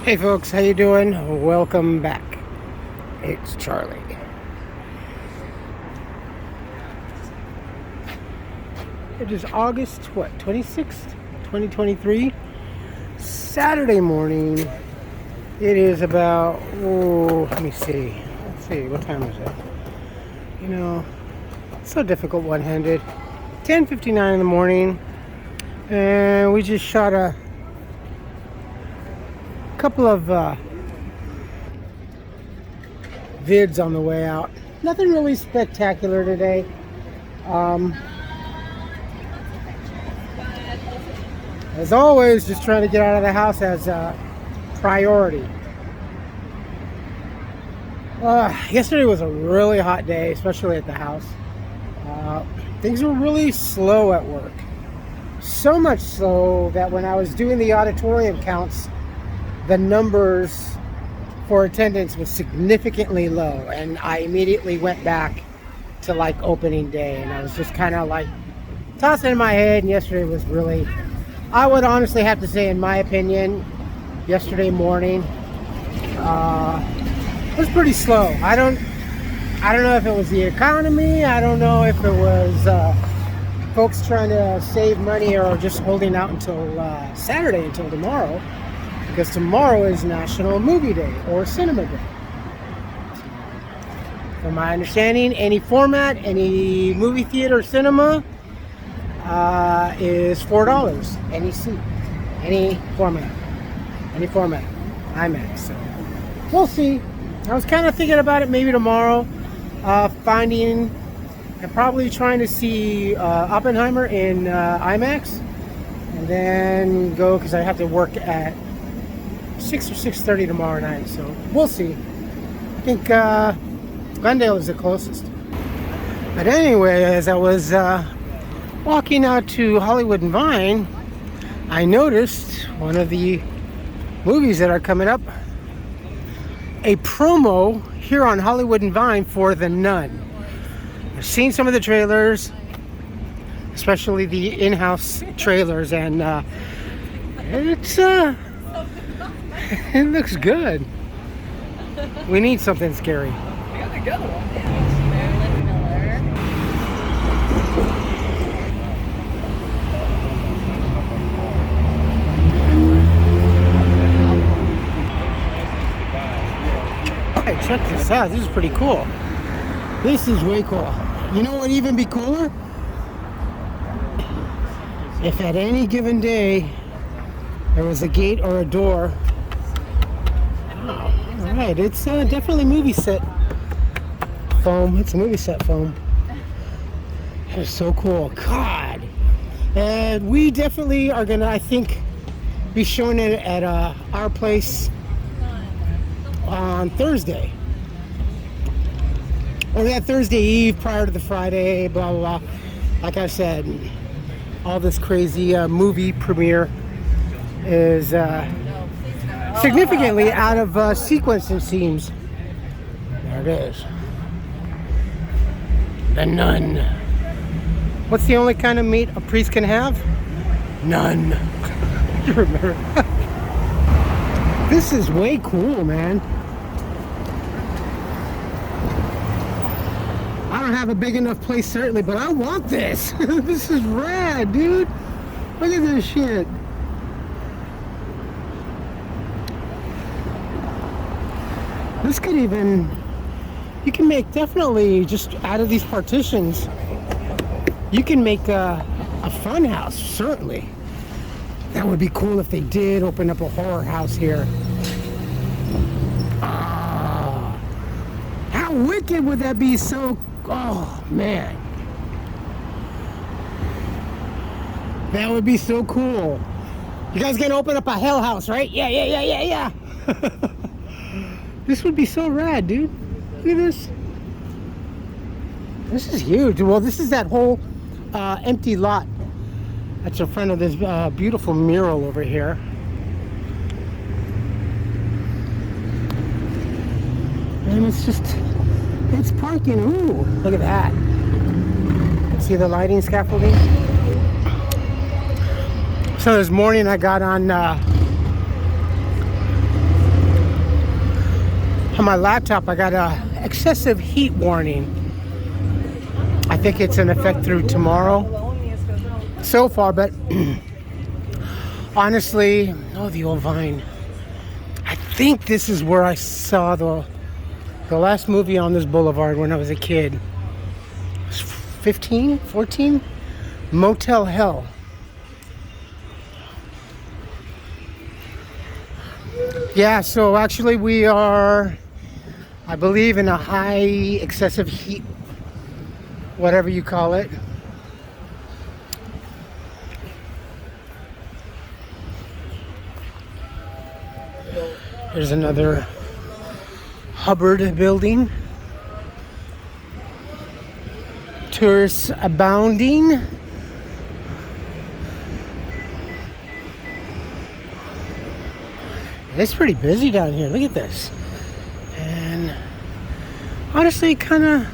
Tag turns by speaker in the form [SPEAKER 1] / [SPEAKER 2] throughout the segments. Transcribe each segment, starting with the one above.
[SPEAKER 1] Hey folks, how you doing? Welcome back. It's Charlie. It is August 26th, 2023. Saturday morning. It is about let me see. Let's see, what time is it? You know, it's so difficult one-handed. 10:59 in the morning. And we just shot a couple of vids on the way out. Nothing really spectacular today. As always, just trying to get out of the house as a priority. Yesterday was a really hot day, especially at the house. Things were really slow at work. So much so that when I was doing the auditorium counts, the numbers for attendance was significantly low, and I immediately went back to like opening day, and I was just kind of like tossing in my head. And yesterday was really, I would honestly have to say, in my opinion, yesterday morning was pretty slow. I don't know if it was the economy. I don't know if it was folks trying to save money or just holding out until Saturday, until tomorrow. Because tomorrow is National Movie Day or Cinema Day. From my understanding, any format, any movie theater cinema is $4. Any seat, any format, IMAX. So we'll see. I was kind of thinking about it maybe tomorrow, finding and probably trying to see Oppenheimer in IMAX, and then go, because I have to work at 6 or 6:30 tomorrow night, so we'll see. I think Glendale is the closest. But anyway, as I was walking out to Hollywood and Vine, I noticed one of the movies that are coming up, a promo here on Hollywood and Vine for The Nun. I've seen some of the trailers, especially the in-house trailers, and it's it looks good. We need something scary.
[SPEAKER 2] I got a good one.
[SPEAKER 1] Hey, check this out. This is pretty cool. This is way cool. You know what would even be cooler? If at any given day there was a gate or a door. Alright, it's definitely movie set foam. It's a movie set foam. That is so cool. God. And we definitely are gonna, I think, be showing it at our place on Thursday. Or that Thursday Eve prior to the Friday, blah, blah, blah. Like I said, all this crazy movie premiere is significantly out of sequence, it seems. There it is. The Nun. What's the only kind of meat a priest can have? None. You remember? This is way cool, man. I don't have a big enough place, certainly, but I want this. This is rad, dude. Look at this shit. This could even, you can make, definitely, just out of these partitions, you can make a fun house, certainly. That would be cool if they did open up a horror house here. Oh, how wicked would that be? So, oh man, that would be so cool. You guys gonna open up a hell house, right? Yeah. This would be so rad, dude. Look at this. This is huge. Well, this is that whole empty lot that's in front of this beautiful mural over here. And it's just, it's parking. Ooh, look at that. See the lighting scaffolding? So this morning I got on On my laptop, I got a excessive heat warning. I think it's in effect through tomorrow so far, but honestly, oh, the old Vine. I think this is where I saw the last movie on this boulevard when I was a kid. 15, 14? Motel Hell. Yeah, so actually we are, I believe, in a high excessive heat, whatever you call it. There's another Hubbard building. Tourists abounding. It's pretty busy down here. Look at this. And honestly, kind of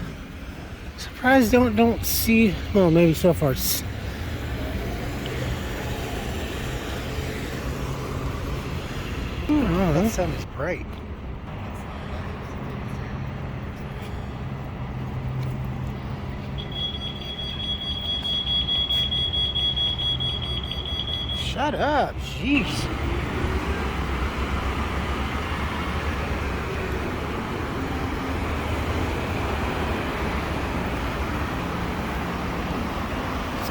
[SPEAKER 1] surprised don't see. Well, maybe so far. Oh, that sun is bright. Shut up, jeez.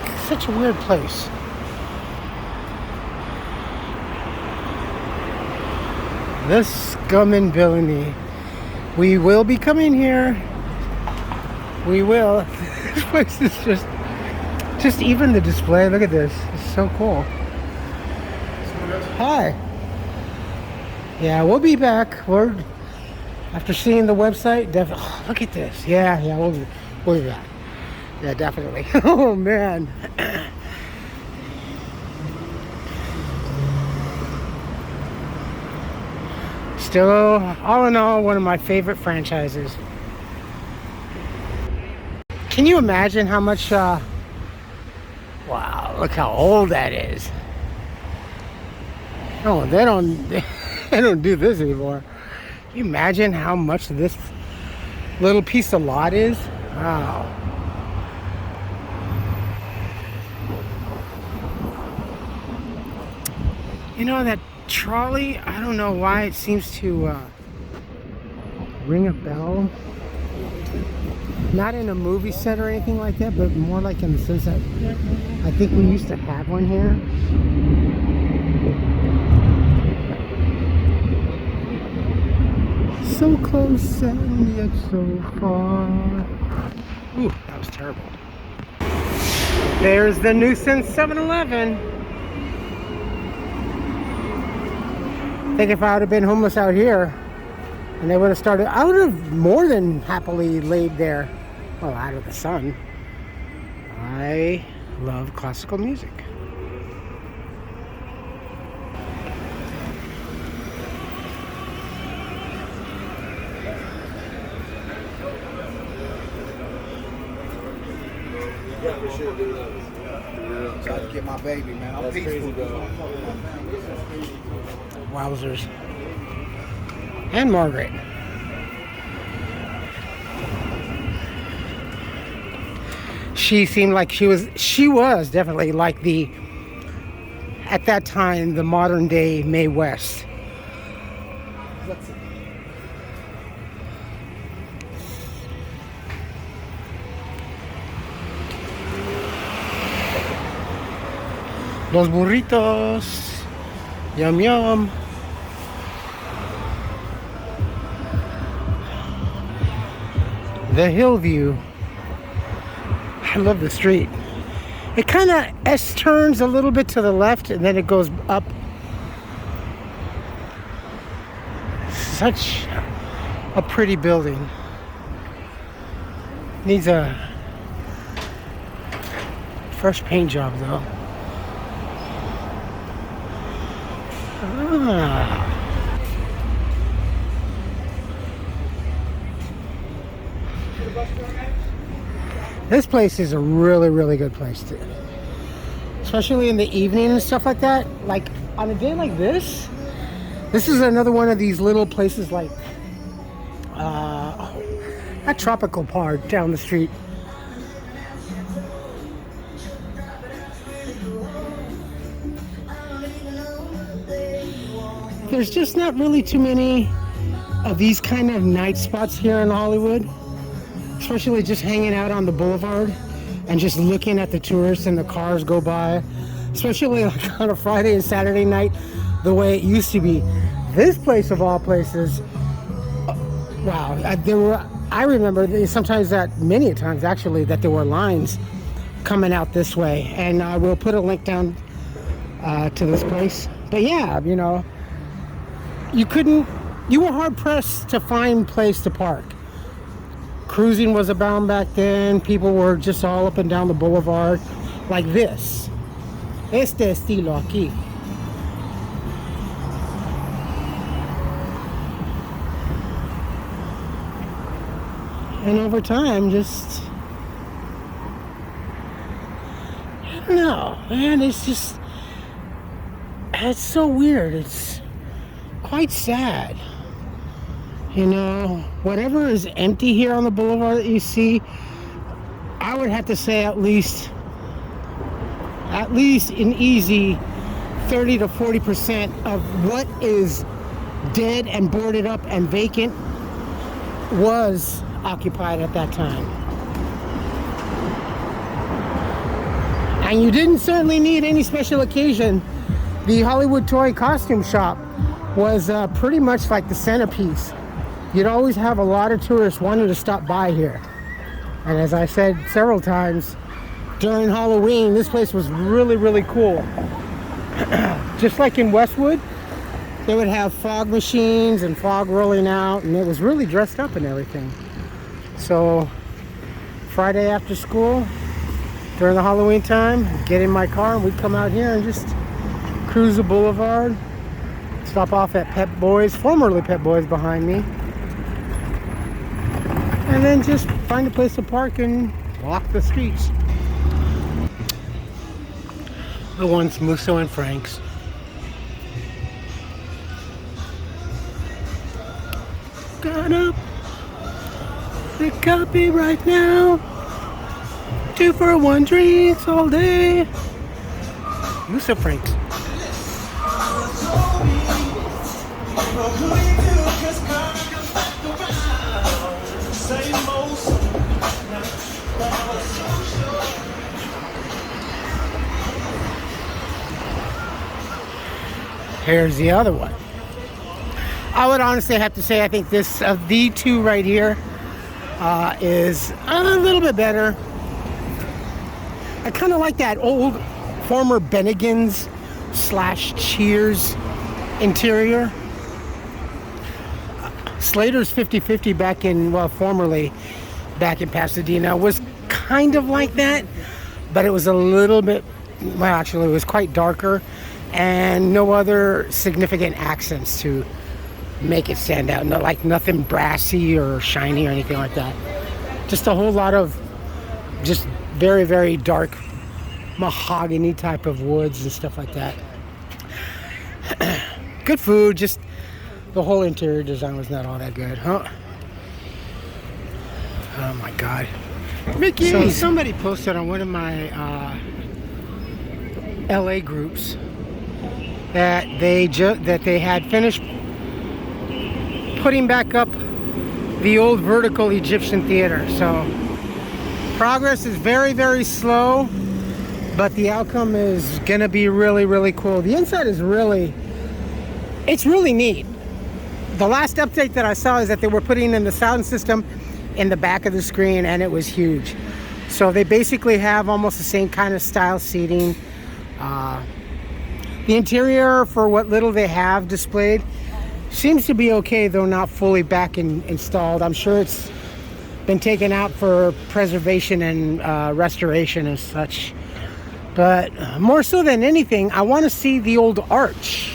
[SPEAKER 1] It's such a weird place. The scum and villainy. We will be coming here. We will. This place is just even the display. Look at this. It's so cool. Hi. Yeah, we'll be back. We're after seeing the website. Oh, look at this. Yeah, we'll be back. Yeah, definitely. Oh man. Still, all in all, one of my favorite franchises. Can you imagine how much? Wow, look how old that is. Oh, they don't do this anymore. Can you imagine how much this little piece of lot is? Wow. You know that trolley, I don't know why it seems to ring a bell. Not in a movie set or anything like that, but more like in the sense that I think we used to have one here. So close and yet so far. Ooh, that was terrible. There's the nuisance 7-Eleven. I think if I would have been homeless out here and they would have started, I would have more than happily laid there, well, out of the sun. I love classical music.
[SPEAKER 2] Yeah, for sure, dude. Yeah. Try to get my baby, man. I'm peaceful, though.
[SPEAKER 1] Wowzers. And Margaret. She seemed like she was definitely like at that time, the modern day Mae West. Los burritos. Yum yum. The Hillview. I love the street. It kind of S-turns a little bit to the left and then it goes up. Such a pretty building. Needs a fresh paint job though. Ah. This place is a really, really good place to, especially in the evening and stuff like that. Like on a day like this is another one of these little places like that tropical part down the street. There's just not really too many of these kind of night spots here in Hollywood, especially just hanging out on the boulevard and just looking at the tourists and the cars go by, especially like on a Friday and Saturday night, the way it used to be. This place of all places, wow, I remember sometimes that, many times actually, that there were lines coming out this way, and I will put a link down to this place. But yeah, you know, you were hard pressed to find place to park. Cruising was abound back then. People were just all up and down the boulevard like this. Este estilo aquí. And over time, just, I don't know, man, it's so weird. It's quite sad. You know, whatever is empty here on the boulevard that you see, I would have to say at least an easy 30 to 40% of what is dead and boarded up and vacant was occupied at that time. And you didn't certainly need any special occasion. The Hollywood Toy Costume Shop was pretty much like the centerpiece. You'd always have a lot of tourists wanting to stop by here. And as I said several times, during Halloween, this place was really, really cool. Just like in Westwood, they would have fog machines and fog rolling out, and it was really dressed up and everything. So Friday after school, during the Halloween time, get in my car and we'd come out here and just cruise the boulevard, stop off at Pep Boys, formerly Pep Boys behind me, and then just find a place to park and walk the streets. The ones Musso and Frank's. Got up the copy right now. 2 for 1 drinks all day. Musso Frank's. Here's the other one. I would honestly have to say I think this of the two right here is a little bit better. I kind of like that old former Bennigan's / Cheers interior. Slater's 50/50 back in, well, formerly back in Pasadena was kind of like that, but it was a little bit, well, actually it was quite darker and no other significant accents to make it stand out. No, like nothing brassy or shiny or anything like that. Just a whole lot of just very, very dark mahogany type of woods and stuff like that. Good food, just the whole interior design was not all that good, huh? Oh my God. Mickey! So somebody posted on one of my LA groups that they had finished putting back up the old vertical Egyptian theater. So progress is very, very slow, but the outcome is gonna be really, really cool. The inside is really, it's really neat. The last update that I saw is that they were putting in the sound system in the back of the screen, and it was huge. So they basically have almost the same kind of style seating. The interior, for what little they have displayed, seems to be okay, though not fully back installed. I'm sure it's been taken out for preservation and restoration and such. But more so than anything, I want to see the old arch.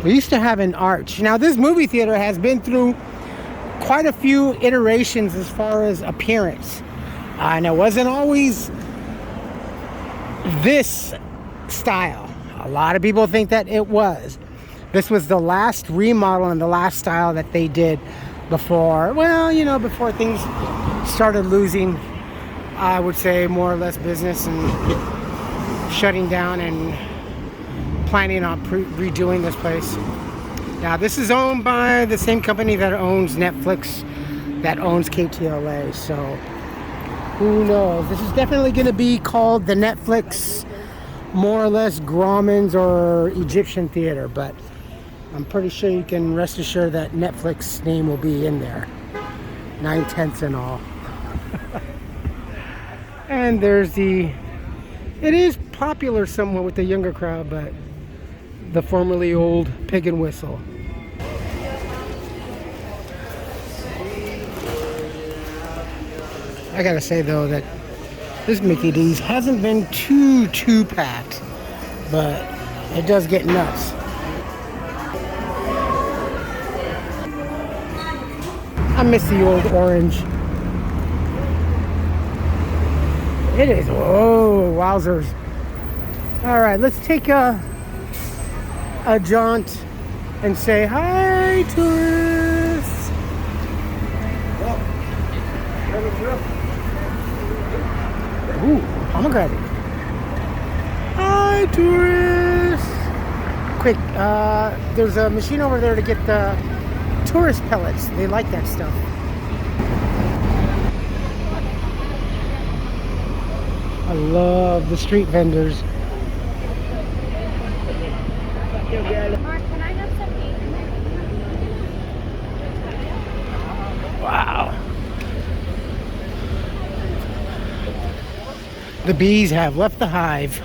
[SPEAKER 1] We used to have an arch. Now, this movie theater has been through quite a few iterations as far as appearance. And it wasn't always this style. A lot of people think that it was. This was the last remodel and the last style that they did before, well, you know, before things started losing, I would say, more or less business and shutting down and planning on redoing this place. Now, this is owned by the same company that owns Netflix, that owns KTLA, so who knows? This is definitely going to be called the Netflix, more or less, Grauman's or Egyptian Theater, but I'm pretty sure you can rest assured that Netflix name will be in there. 9/10 and all. And there's the, it is popular somewhat with the younger crowd, but the formerly old Pig and Whistle. I gotta say though that this Mickey D's hasn't been too packed, but it does get nuts. I miss the old orange. It is, whoa, wowzers. All right, let's take a jaunt and say hi, tourists. Ooh, pomegranate. Hi, tourists. Quick, there's a machine over there to get the tourist pellets. They like that stuff. I love the street vendors.
[SPEAKER 3] Mark, can I have some meat?
[SPEAKER 1] Wow. The bees have left the hive.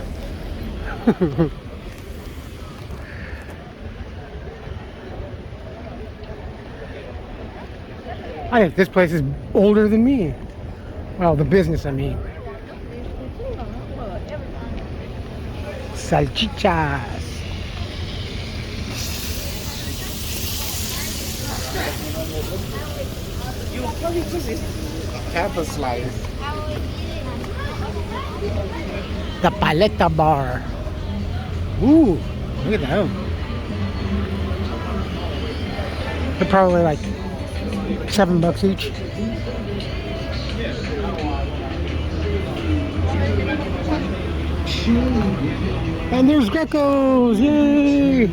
[SPEAKER 1] I think this place is older than me. Well, the business, I mean. Salchichas.
[SPEAKER 2] Pepper slice.
[SPEAKER 1] The paleta bar. Ooh, look at them. They're probably like $7 each. And there's geckos, yay!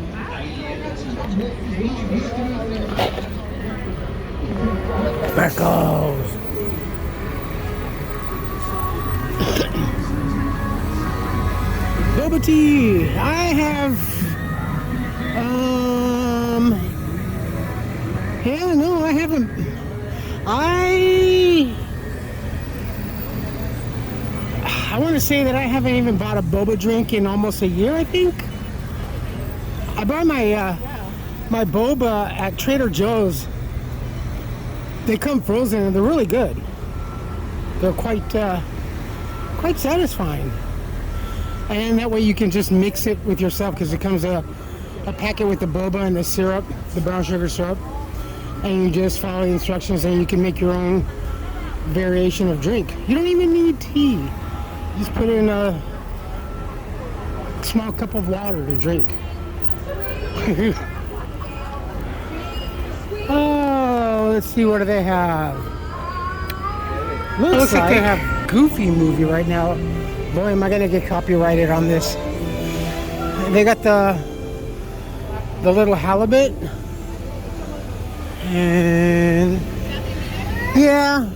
[SPEAKER 1] Geckos. Boba tea. I have, yeah, no, I haven't. I want to say that I haven't even bought a boba drink in almost a year, I think. I bought my my boba at Trader Joe's. They come frozen and they're really good. They're quite satisfying. And that way you can just mix it with yourself, because it comes a packet with the boba and the syrup, the brown sugar syrup. And you just follow the instructions and you can make your own variation of drink. You don't even need tea. Just put in a small cup of water to drink. Oh, let's see, what do they have? Looks like they have Goofy movie right now. Boy, am I gonna get copyrighted on this. They got the little halibut. And yeah,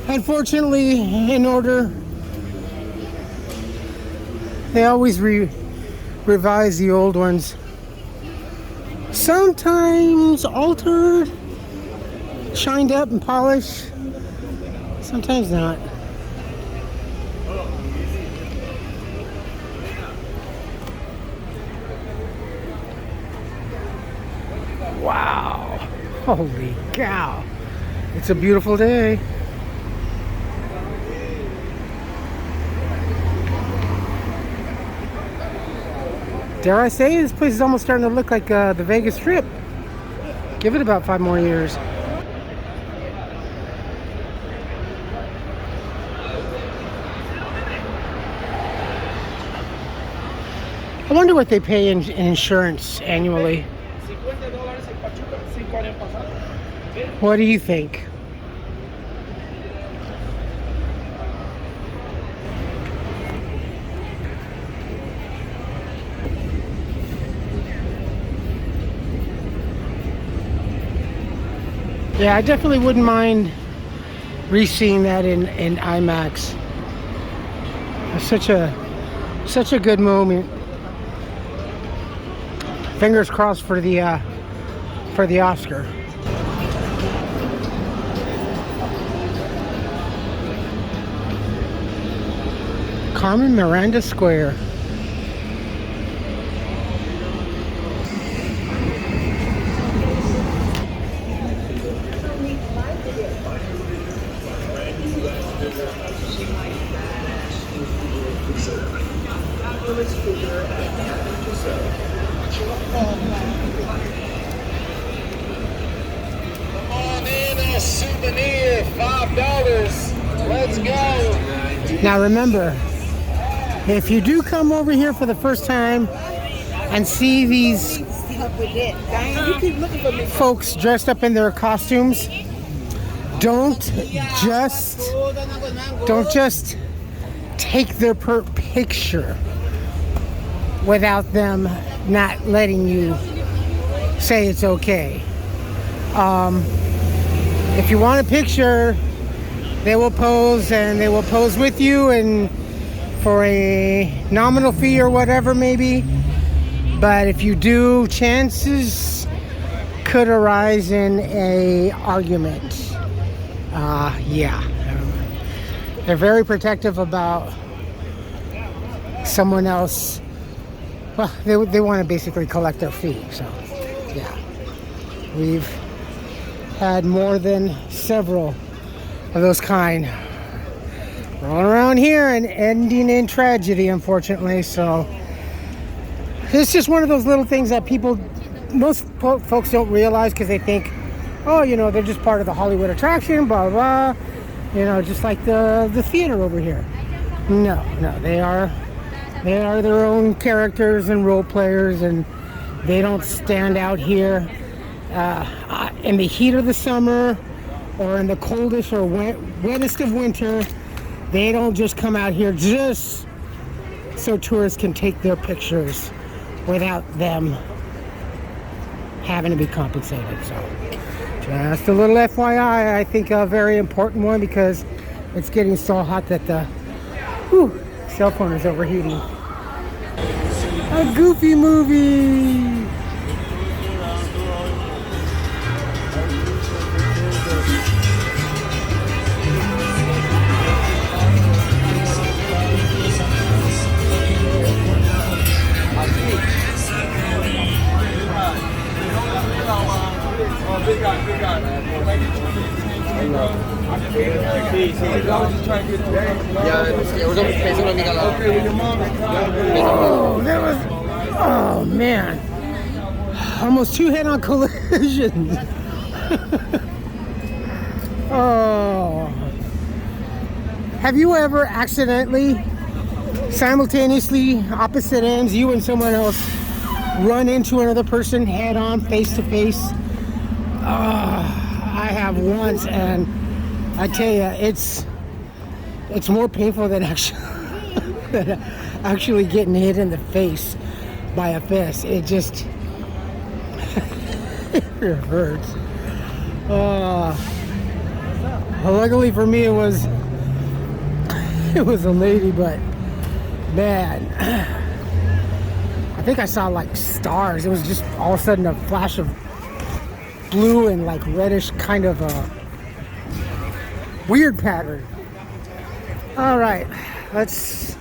[SPEAKER 1] unfortunately, in order, they always revise the old ones. Sometimes altered, shined up and polished. Sometimes not. Wow. Holy cow. It's a beautiful day. Dare I say, this place is almost starting to look like the Vegas Strip. Give it about 5 more years. I wonder what they pay in insurance annually. What do you think? Yeah, I definitely wouldn't mind re-seeing that in IMAX. It's such a good moment. Fingers crossed for the Oscar. Carmen Miranda Square.
[SPEAKER 2] Souvenir, $5. Let's go.
[SPEAKER 1] Now remember, if you do come over here for the first time and see these folks dressed up in their costumes, don't just take their picture without them not letting you say it's okay. If you want a picture, they will pose, and they will pose with you, and for a nominal fee or whatever maybe. But if you do, chances could arise in a argument. Yeah, they're very protective about someone else. Well, they want to basically collect their fee. So yeah, we've had more than several of those kind rolling around here and ending in tragedy, unfortunately. So it's just one of those little things that most folks don't realize, because they think, oh, you know, they're just part of the Hollywood attraction, blah blah, you know, just like the theater over here. No, they are their own characters and role players, and they don't stand out here in the heat of the summer or in the coldest or wettest of winter. They don't just come out here just so tourists can take their pictures without them having to be compensated. So just a little FYI, I think a very important one, because it's getting so hot that the cell phone is overheating. A Goofy movie. Oh man, almost two head-on collisions. Oh, have you ever accidentally, simultaneously, opposite ends, you and someone else, run into another person head-on, face-to-face? I have once, and I tell you, it's more painful than actually getting hit in the face by a fist. It just it hurts. Luckily for me, it was a lady, but man, I think I saw like stars. It was just all of a sudden a flash of blue and like reddish kind of a weird pattern. All right, let's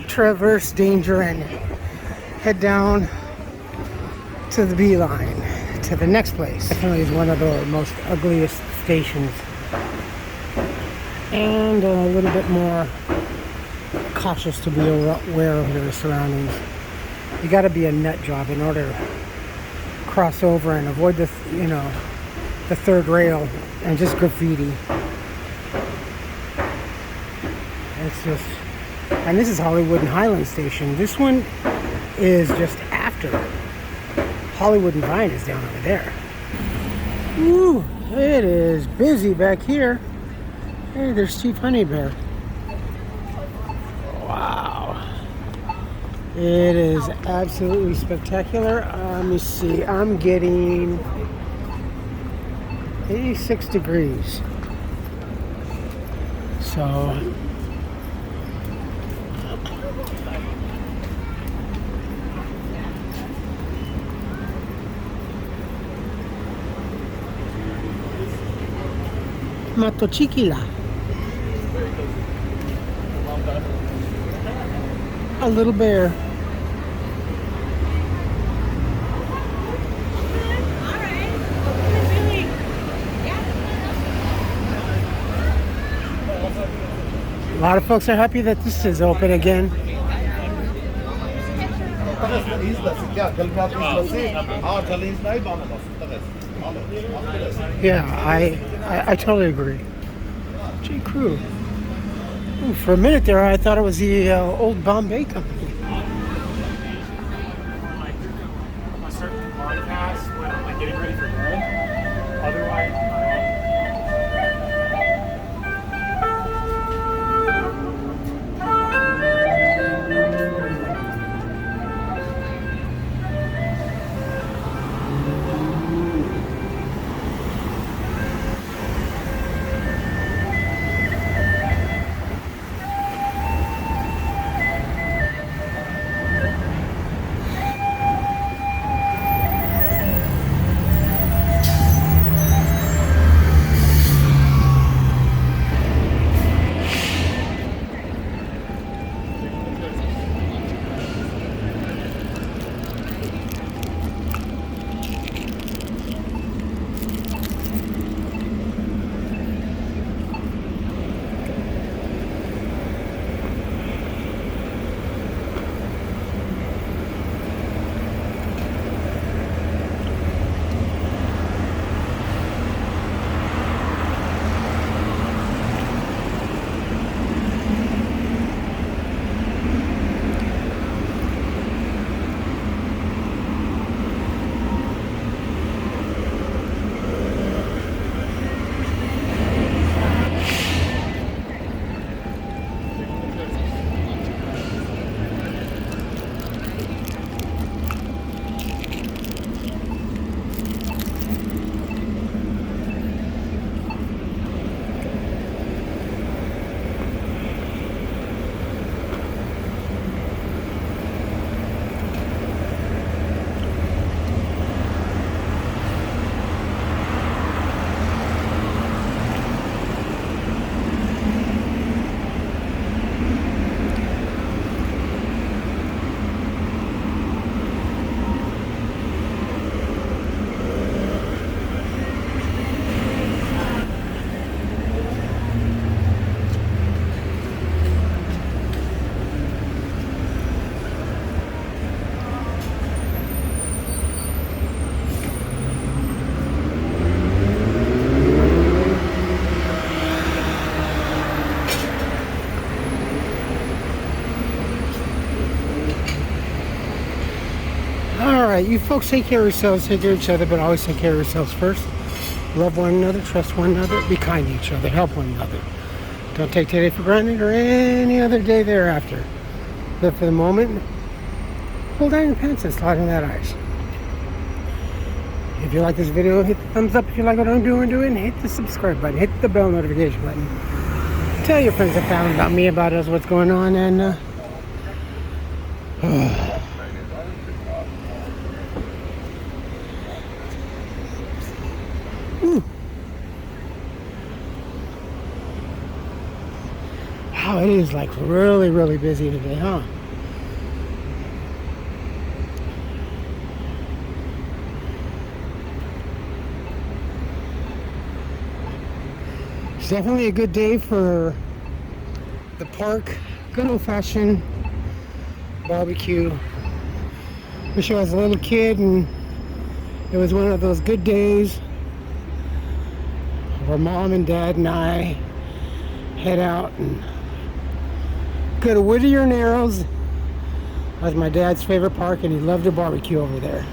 [SPEAKER 1] traverse danger and head down to the beeline, to the next place. Definitely is one of the most ugliest stations, and a little bit more cautious to be aware of their surroundings. You got to be a nut job in order to cross over and avoid the third rail and just graffiti. It's just, and this is Hollywood and Highland Station. This one is just after Hollywood and Vine is down over there. Woo! It is busy back here. Hey, there's Chief Honey Bear. Wow. It is absolutely spectacular. Let me see. I'm getting 86 degrees. So Mato Chiquila. A little bear. A lot of folks are happy that this is open again. Yeah, I totally agree. J. Crew. Ooh, for a minute there, I thought it was the old Bombay company.
[SPEAKER 4] A certain podcast when I'm like getting ready for bed. Otherwise,
[SPEAKER 1] You folks take care of yourselves, take care of each other, but always take care of yourselves first. Love one another, trust one another, be kind to each other, help one another. Don't take today for granted or any other day thereafter. Live for the moment. Pull down your pants and slide on that ice. If you like this video, hit the thumbs up. If you like what I'm doing, do it. And hit the subscribe button. Hit the bell notification button. Tell your friends and family about me, about us, what's going on, and wow, it is like really, really busy today, huh? It's definitely a good day for the park. Good old-fashioned barbecue. Wish I was a little kid and it was one of those good days where Mom and Dad and I head out and go to Whittier Narrows. That was my dad's favorite park, and he loved to barbecue over there.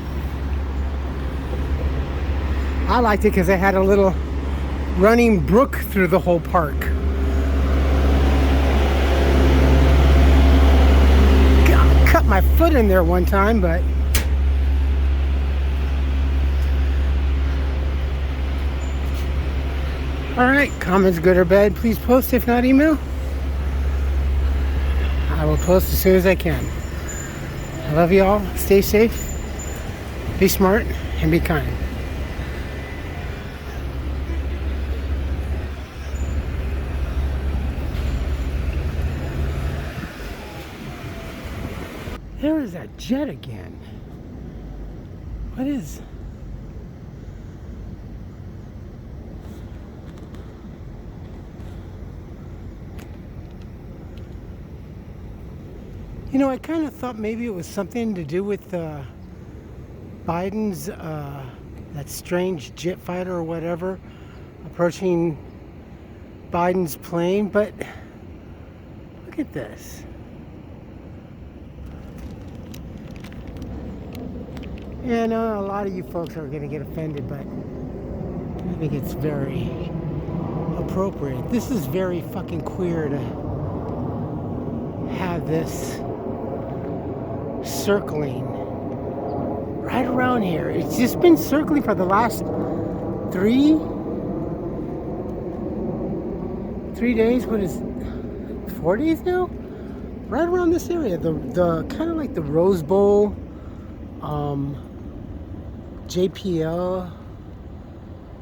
[SPEAKER 1] I liked it because they had a little running brook through the whole park. Cut my foot in there one time, but alright, comments good or bad, please post. If not, email. I will post as soon as I can. I love you all. Stay safe, be smart, and be kind. There is that jet again. What is... You know, I kind of thought maybe it was something to do with Biden's, that strange jet fighter or whatever, approaching Biden's plane, but look at this. Yeah, I know a lot of you folks are going to get offended, but I think it's very appropriate. This is very fucking queer to have this circling right around here. It's just been circling for the last 3 days. What is it? 4 days now? Right around this area. The kind of like the Rose Bowl, JPL,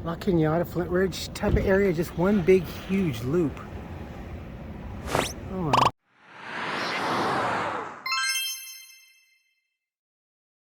[SPEAKER 1] La Cañada, Flint Ridge type of area. Just one big huge loop.